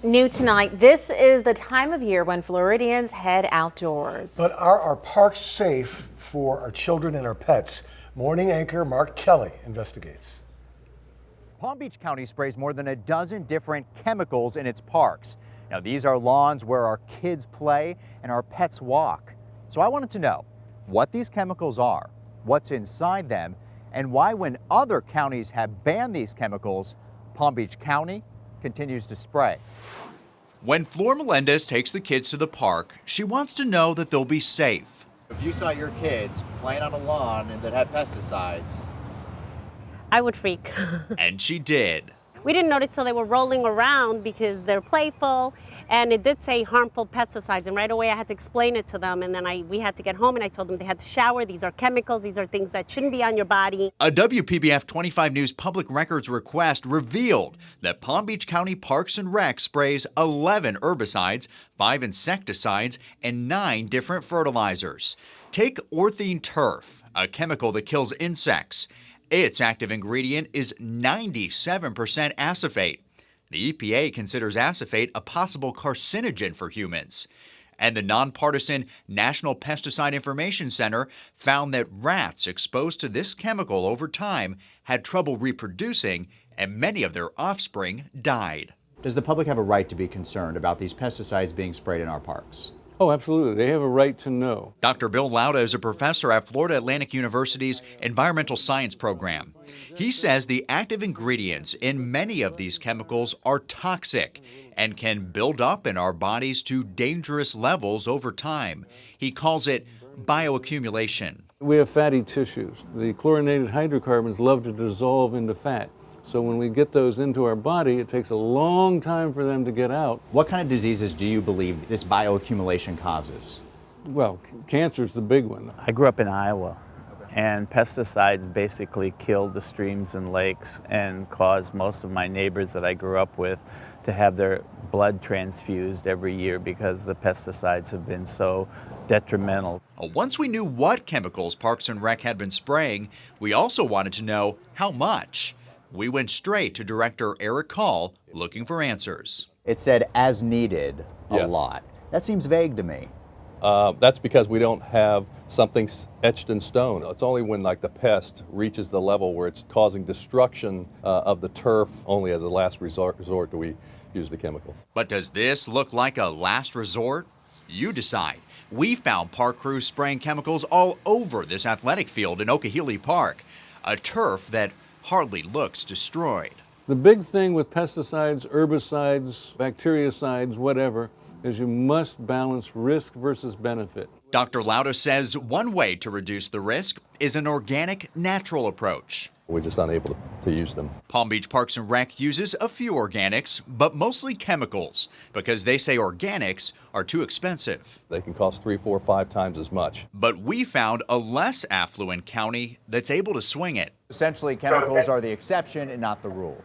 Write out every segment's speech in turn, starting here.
New tonight, this is the time of year when Floridians head outdoors. But are our parks safe for our children and our pets? Morning anchor Mark Kelly investigates. Palm Beach County sprays more than a dozen different chemicals in its parks. Now, these are lawns where our kids play and our pets walk. So I wanted to know what these chemicals are, what's inside them, and why when other counties have banned these chemicals, Palm Beach County continues to spray. When Flor Melendez takes the kids to the park, she wants to know that they'll be safe. If you saw your kids playing on a lawn and that had pesticides, I would freak. And she did. We didn't notice till they were rolling around because they're playful, and it did say harmful pesticides, and right away I had to explain it to them, and then we had to get home and I told them they had to shower. These are chemicals, these are things that shouldn't be on your body. A WPBF 25 News public records request revealed that Palm Beach County Parks and Rec sprays 11 herbicides, 5 insecticides, and 9 different fertilizers. Take orthene turf, a chemical that kills insects. Its active ingredient is 97% acephate. The EPA considers acephate a possible carcinogen for humans. And the nonpartisan National Pesticide Information Center found that rats exposed to this chemical over time had trouble reproducing, and many of their offspring died. does the public have a right to be concerned about these pesticides being sprayed in our parks? Oh, absolutely. They have a right to know. Dr. Bill Lauda is a professor at Florida Atlantic University's Environmental Science program. He says the active ingredients in many of these chemicals are toxic and can build up in our bodies to dangerous levels over time. He calls it bioaccumulation. We have fatty tissues. The chlorinated hydrocarbons love to dissolve into fat. So when we get those into our body, it takes a long time for them to get out. What kind of diseases do you believe this bioaccumulation causes? Well, cancer's the big one. I grew up in Iowa, and pesticides basically killed the streams and lakes and caused most of my neighbors that I grew up with to have their blood transfused every year because the pesticides have been so detrimental. Once we knew what chemicals Parks and Rec had been spraying, we also wanted to know how much. We went straight to Director Eric Call looking for answers. It said as needed a Yes. lot. That seems vague to me. That's because we don't have something etched in stone. It's only when like the pest reaches the level where it's causing destruction of the turf, only as a last resort do we use the chemicals. But does this look like a last resort? You decide. We found park crews spraying chemicals all over this athletic field in Okehele Park, a turf that hardly looks destroyed. The big thing with pesticides, herbicides, bactericides, whatever, is you must balance risk versus benefit. Dr. Lauda says one way to reduce the risk is an organic, natural approach. We're just unable to use them. Palm Beach Parks and Rec uses a few organics, but mostly chemicals, because they say organics are too expensive. They can cost 3, 4, 5 times as much. But we found a less affluent county that's able to swing it. Essentially, chemicals are the exception and not the rule.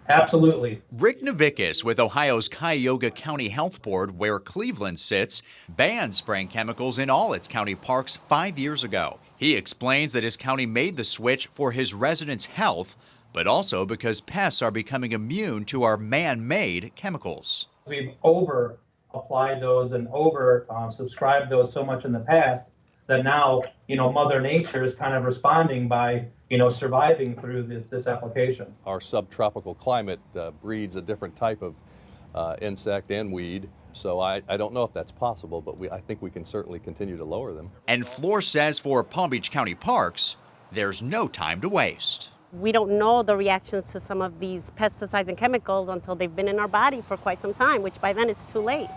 Absolutely. Rick Novickis with Ohio's Cuyahoga County Health Board, where Cleveland sits, banned spraying chemicals in all its county parks 5 years ago. He explains that his county made the switch for his residents' health, but also because pests are becoming immune to our man-made chemicals. We've over applied those and over subscribed those so much in the past that now, Mother Nature is kind of responding by, surviving through this application. Our subtropical climate breeds a different type of insect and weed. So I don't know if that's possible, but I think we can certainly continue to lower them. And Flor says for Palm Beach County parks, there's no time to waste. We don't know the reactions to some of these pesticides and chemicals until they've been in our body for quite some time, which by then it's too late.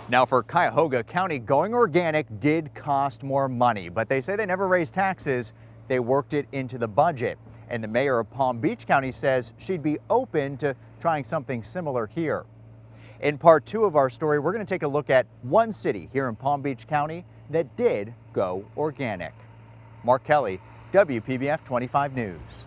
Now, for Cuyahoga County, going organic did cost more money, but they say they never raised taxes. They worked it into the budget. And the mayor of Palm Beach County says she'd be open to trying something similar here. In part 2 of our story, we're going to take a look at one city here in Palm Beach County that did go organic. Mark Kelly, WPBF 25 News.